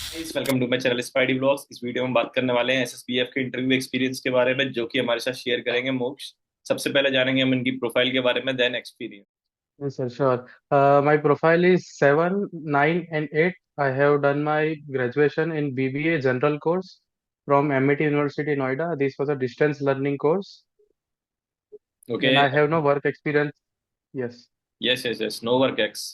Welcome to my channel spidey blogs. इस video में बात करने वाले हैं एसएसबीएफ के इंटरव्यू एक्सपीरियंस के बारे में, जो कि हमारे साथ शेयर करेंगे मोक्ष। सबसे पहले जानेंगे हम इनकी प्रोफाइल के बारे में, then experience. Yes, sir, sure. My profile is 7, 9, and 8. I have done my graduation in BBA General course from MIT University, Noida. This was a distance learning course, okay. and I have no work experience. Yes, yes yes yes, no work ex.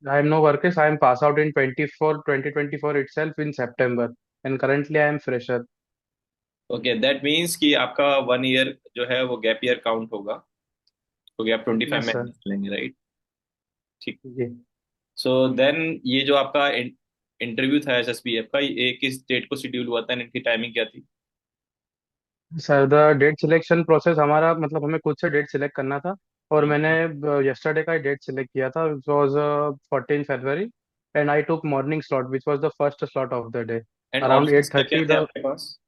I have no work. I am passed out in 2024 itself in September, and currently I am fresher. Okay, that means कि आपका 1 year जो है वो gap year count होगा, क्योंकि आप 25 Yes, में sir. लेंगे, राइट? ठीक। Yeah. सो देन ये जो आपका इंटरव्यू था एसएसबीएफ का, ये किस डेट को शेड्यूल हुआ था and इनकी टाइमिंग क्या थी? Sir the date selection process हमारा मतलब हमें खुद से डेट सिलेक्ट करना था। और मैंने यस्टरडे का डेट सिलेक्ट किया था, which was 14 February. And I took morning slot which was the first slot of the day and around options at क्या क्या थर्टी थे द आपके पास?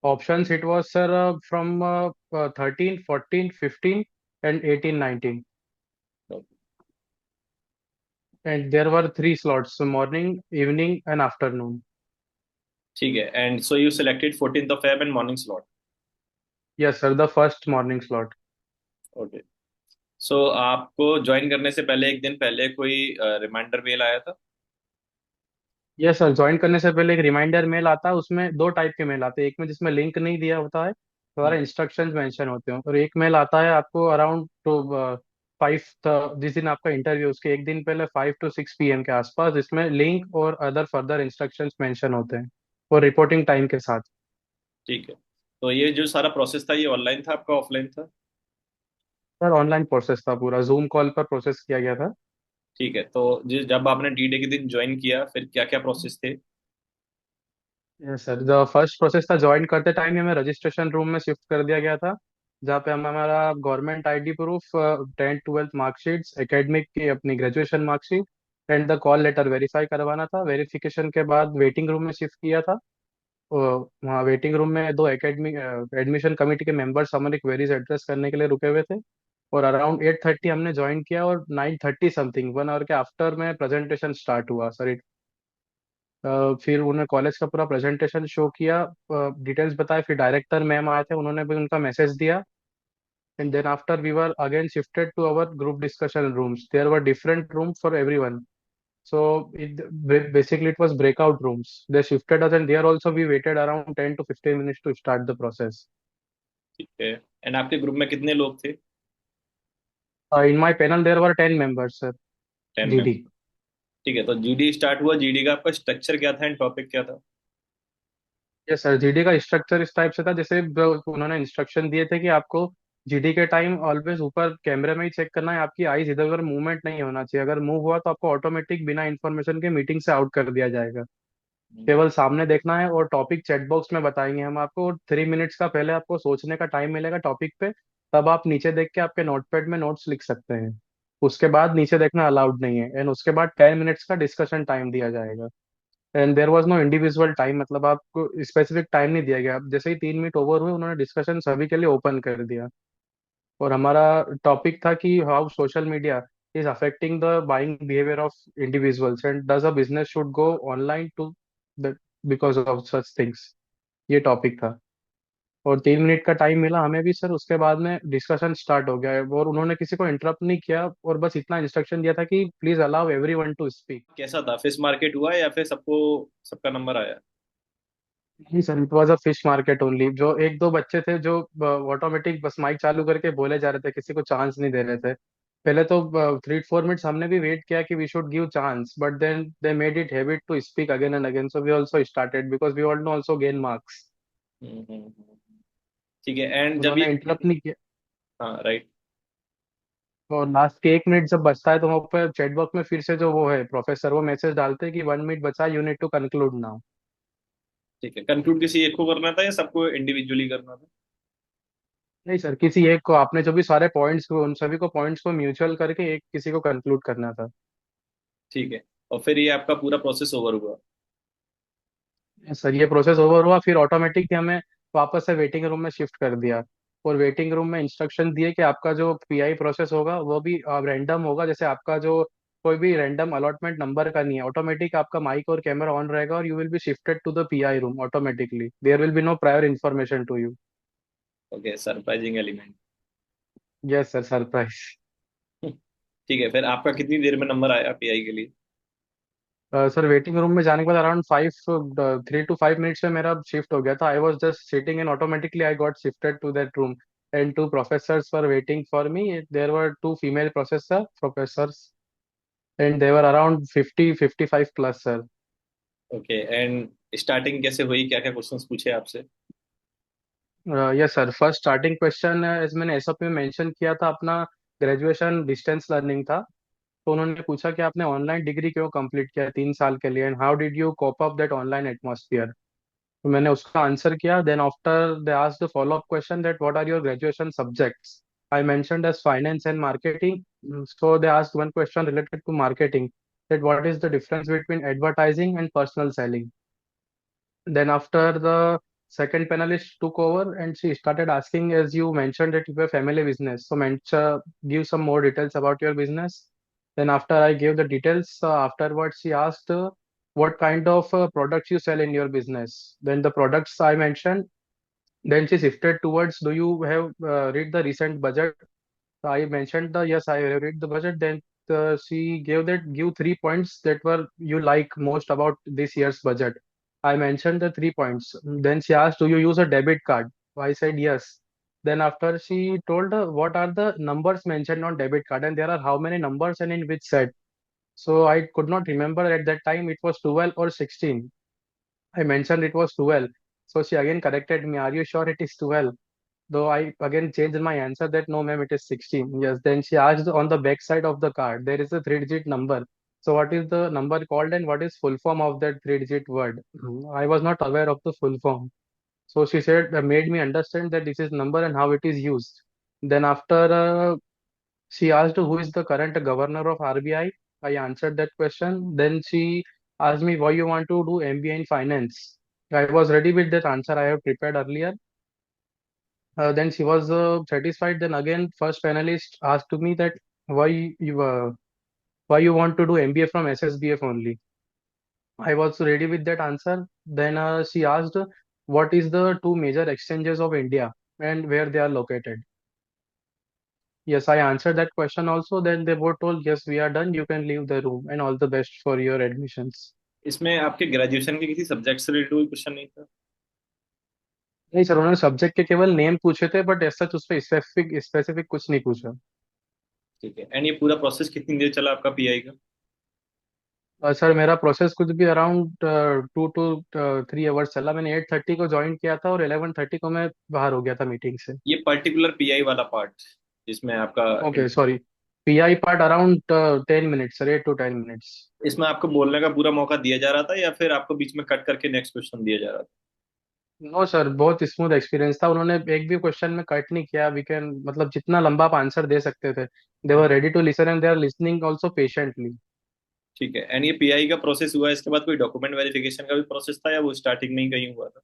Options it was sir from 13, 14, 15 and 18, 19। And there were three slots, morning, evening and afternoon. ठीक है, and so you selected 14th of Feb and morning slot. Yes sir, the first morning slot. Okay. सो आपको join करने से पहले एक दिन पहले कोई रिमाइंडर मेल आया था? यस सर, ज्वाइन करने से पहले एक रिमाइंडर मेल आता है। उसमें दो टाइप के मेल आते हैं, एक में जिसमें लिंक नहीं दिया होता है, हम्म। सारा इंस्ट्रक्शंस मेंशन होते हैं, और एक मेल आता है आपको अराउंड टू 5, जिस दिन आपका इंटरव्यू उसके एक दिन पहले 5 to 6 PM के आसपास, जिसमें लिंक और अदर फर्दर इंस्ट्रक्शंस मेंशन होते हैं और रिपोर्टिंग टाइम के साथ। ठीक है, तो ये जो सारा प्रोसेस था, ये ऑनलाइन था आपका, ऑफलाइन था? सर ऑनलाइन प्रोसेस था, पूरा जूम कॉल पर प्रोसेस किया गया था। ठीक है, तो जब आपने डी डे के दिन ज्वाइन किया, फिर क्या क्या प्रोसेस थे? Yes sir, the first process था, ज्वाइन करते टाइम ही हमें रजिस्ट्रेशन रूम में शिफ्ट कर दिया गया था, जहाँ पे हम हमारा government ID proof, 10th 12th marksheets, academic की अपनी graduation marksheet and the call letter verify करवाना था। वेरिफिकेशन के बाद वेटिंग रूम में शिफ्ट किया था। वहाँ वेटिंग रूम में दो एकेडमिक एडमिशन कमेटी के मेंबर्स हमारे क्वेरीज एड्रेस करने के लिए रुके हुए थे। और अराउंड 8:30 हमने ज्वाइन किया, और 9:30 समथिंग, 1 आवर के आफ्टर में प्रेजेंटेशन स्टार्ट हुआ सर। फिर उन्होंने कॉलेज का पूरा प्रेजेंटेशन शो किया, डिटेल्स बताए, फिर डायरेक्टर मैम आए थे, उन्होंने भी उनका मैसेज दिया। And then after we were again shifted to our group discussion rooms. There were different rooms for everyone, so basically it was breakout rooms. They shifted us, and there also we waited around 10 to 15 minutes to start the process. ठीक है, and आपके group में कितने लोग थे? In my panel there were 10 members, sir. 10 में? GD. ठीक है, तो जीडी स्टार्ट हुआ। जीडी का आपका स्ट्रक्चर क्या था एंड टॉपिक क्या था? यस सर, जीडी का स्ट्रक्चर इस टाइप से था, जैसे उन्होंने इंस्ट्रक्शन दिए थे कि आपको जीडी के टाइम ऑलवेज ऊपर कैमरे में ही चेक करना है, आपकी आईज इधर उधर मूवमेंट नहीं होना चाहिए। अगर मूव हुआ तो आपको ऑटोमेटिक बिना इंफॉर्मेशन के मीटिंग से आउट कर दिया जाएगा। केवल सामने देखना है, और टॉपिक चैट बॉक्स में बताएंगे हम आपको। 3 मिनट्स का पहले आपको सोचने का टाइम मिलेगा टॉपिक पे, तब आप नीचे देख के आपके नोटपैड में नोट्स लिख सकते हैं। उसके बाद नीचे देखना अलाउड नहीं है, एंड उसके बाद 10 मिनट्स का डिस्कशन टाइम दिया जाएगा। And there was no individual time, मतलब आपको स्पेसिफिक टाइम नहीं दिया गया। आप जैसे ही 3 मिनट ओवर हुए, उन्होंने डिस्कशन सभी के लिए ओपन कर दिया। और हमारा टॉपिक था कि how social media is affecting the buying behaviour of individuals, and does a business should go online to because of such things. ये टॉपिक था। और 3 मिनट का टाइम मिला हमें भी सर, उसके बाद में डिस्कशन स्टार्ट हो गया है, और उन्होंने किसी को इंटरप्ट नहीं किया, और बस इतना इंस्ट्रक्शन दिया था कि please allow everyone to speak. कैसा था, फिश मार्केट हुआ या फिर सबको सबका नंबर आया? नहीं sir, it was a fish market only. जो एक दो बच्चे थे जो ऑटोमेटिक बस माइक चालू करके बोले जा रहे थे, किसी को चांस नहीं दे रहे थे। पहले तो 3 4 मिनट्स हमने भी वेट किया कि we should give chance, but then they made it habit to speak again and again, so we also started because we want to also gain marks. ठीक है, एंड जब ये, उन्होंने इंटरप्ट नहीं किया। हाँ राइट। और लास्ट के 1 मिनट जब बचता है, तो वहाँ पर चैट बॉक्स में फिर से जो वो है प्रोफेसर, वो मैसेज डालते हैं कि 1 मिनट बचा, you need to conclude now. ठीक है, कंक्लूड किसी एक को करना था या सबको इंडिविजुअली करना था? नहीं सर, किसी एक को, आपने जो भी सारे पॉइंट्स उन सभी को पॉइंट्स को म्यूचुअल करके एक किसी को कंक्लूड करना था। ठीक है, और फिर ये आपका पूरा प्रोसेस ओवर हुआ? सर ये प्रोसेस ओवर हुआ, फिर ऑटोमेटिक हमें वापस से वेटिंग रूम में शिफ्ट कर दिया। और वेटिंग रूम में इंस्ट्रक्शन दिए कि आपका जो पीआई प्रोसेस होगा वो भी रैंडम होगा। जैसे आपका जो कोई भी रैंडम अलॉटमेंट नंबर का नहीं है, ऑटोमेटिक आपका माइक और कैमरा ऑन रहेगा और you will be shifted to the PI room automatically, there will be no prior information to you. Okay, surprising element. Yes sir, surprise. ठीक है, फिर आपका कितनी देर में नंबर आया पीआई के लिए? सर वेटिंग रूम में जाने के बाद अराउंड 3 to 5 मिनट्स में मेरा शिफ्ट हो गया था। I was just sitting and automatically I got shifted to that room and two professors were waiting for me. There were two female professors and they were around 50-55 plus sir. Okay, and starting कैसे हुई, क्या क्या questions पूछे आपसे? Yes sir, first starting question as मैंने SOP में mention किया था, अपना ग्रेजुएशन डिस्टेंस लर्निंग था। तो उन्होंने पूछा कि आपने ऑनलाइन डिग्री क्यों कंप्लीट किया 3 साल के लिए, and how did you cope up that online atmosphere. तो मैंने उसका आंसर किया। Then after they asked the follow up question that what are your graduation subjects. I mentioned as finance and marketing. So they asked one question related to marketing, that what is the difference between advertising and personal selling. Then after the second panelist took over and she started asking, as you mentioned that you have a family business, so give some more details about your business. Then after I gave the details, afterwards she asked what kind of products you sell in your business. Then the products I mentioned. Then she shifted towards, do you have read the recent budget? I mentioned the yes, I have read the budget. Then she give 3 points that were you like most about this year's budget. I mentioned the 3 points. Then she asked, "Do you use a debit card?" I said yes. Then after she told what are the numbers mentioned on debit card and there are how many numbers and in which set. So I could not remember at that time it was 12 or 16. I mentioned it was 12. So she again corrected me. Are you sure it is 12? Though I again changed my answer that no, ma'am, it is 16. Yes. Then she asked on the back side of the card, there is a three-digit number. So what is the number called and what is full form of that three-digit word? I was not aware of the full form. So she said, made me understand that this is number and how it is used. Then after she asked who is the current governor of RBI. I answered that question. Then she asked me why you want to do MBA in finance. I was ready with that answer I have prepared earlier. Then she was satisfied. Then again, first panelist asked to me that why you uh, why you want to do MBA from SSBF only. I was ready with that answer. Then she asked what is the two major exchanges of India and where they are located. Yes, I answered that question also. Then they both told yes, we are done. You can leave the room and all the best for your admissions. इसमें आपके graduation के किसी subject से related कोई question नहीं था? नहीं sir, उन्होंने सब्जेक्ट के केवल नेम पूछे थे बट ऐसा उस पर स्पेसिफिक स्पेसिफिक कुछ नहीं पूछा। ठीक है, एंड ये पूरा प्रोसेस कितनी देर चला आपका पीआई का? सर मेरा प्रोसेस कुछ भी अराउंड 2 to 3 आवर्स चला। मैंने 8:30 को ज्वाइन किया था और 11:30 को मैं बाहर हो गया था मीटिंग से। ये पर्टिकुलर पीआई वाला पार्ट जिसमें आपका okay sorry, pi part around 10 minutes sir, 8 to 10 minutes. इसमें आपको बोलने का पूरा मौका दिया जा रहा था या फिर आपको बीच में कट करके नेक्स्ट क्वेश्चन दिया जा रहा था? नो सर, बहुत स्मूथ एक्सपीरियंस था। उन्होंने एक भी क्वेश्चन में कट नहीं किया। वी कैन मतलब जितना लंबा आप आंसर दे सकते थे, they were ready to listen and they are listening also patiently. ठीक है, एंड ये पीआई का प्रोसेस हुआ, इसके बाद कोई डॉक्यूमेंट वेरिफिकेशन का भी प्रोसेस था या वो स्टार्टिंग में ही कहीं हुआ था?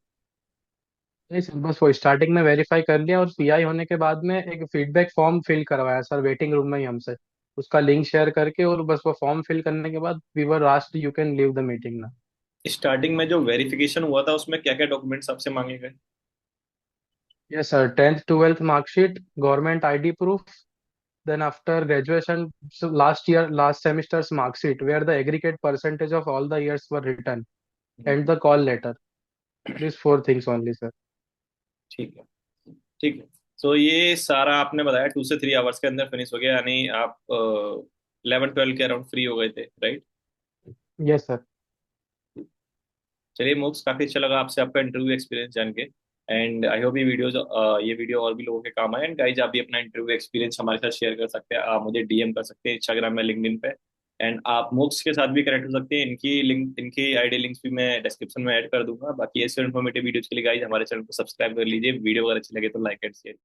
नहीं सर, बस वो स्टार्टिंग में वेरीफाई कर लिया और पीआई होने के बाद में एक फीडबैक फॉर्म फिल करवाया सर वेटिंग रूम में ही हमसे, उसका लिंक शेयर करके। और बस वो फॉर्म फिल करने के बाद we were asked you can leave the meeting ना। स्टार्टिंग में जो वेरिफिकेशन हुआ था उसमें क्या क्या डॉक्यूमेंट्स आपसे मांगे गए? Yes sir, 10th 12th marksheet, government ID proof, then after graduation last year last semesters marksheet where the aggregate percentage of all the years were return and the call letter. This 4 things only sir. ठीक है, ठीक है। तो ये सारा आपने बताया 2 से 3 आवर्स के अंदर फिनिश हो गया, यानी आप 11-12 के अराउंड फ्री हो गए थे, राइट? Yes sir. चलिए मोक्स, काफी अच्छा लगा आपसे आपका इंटरव्यू एक्सपीरियंस जान के। एंड आई होप ये वीडियो और भी लोगों के काम आए। एंड गाइज, आप भी अपना इंटरव्यू एक्सपीरियंस हमारे साथ शेयर कर सकते हैं। आप मुझे डीएम कर सकते हैं इंस्टाग्राम में, लिंक्डइन पे। एंड आप मोक्स के साथ भी कनेक्ट हो सकते हैं। इनकी आईडी लिंक्स भी मैं डिस्क्रिप्शन में ऐड कर दूंगा। बाकी ऐसे इन्फॉर्मेटिव वीडियोज के लिए गाइज हमारे चैनल को सब्सक्राइब कर लीजिए। वीडियो अगर अच्छी लगे तो लाइक एंड शेयर।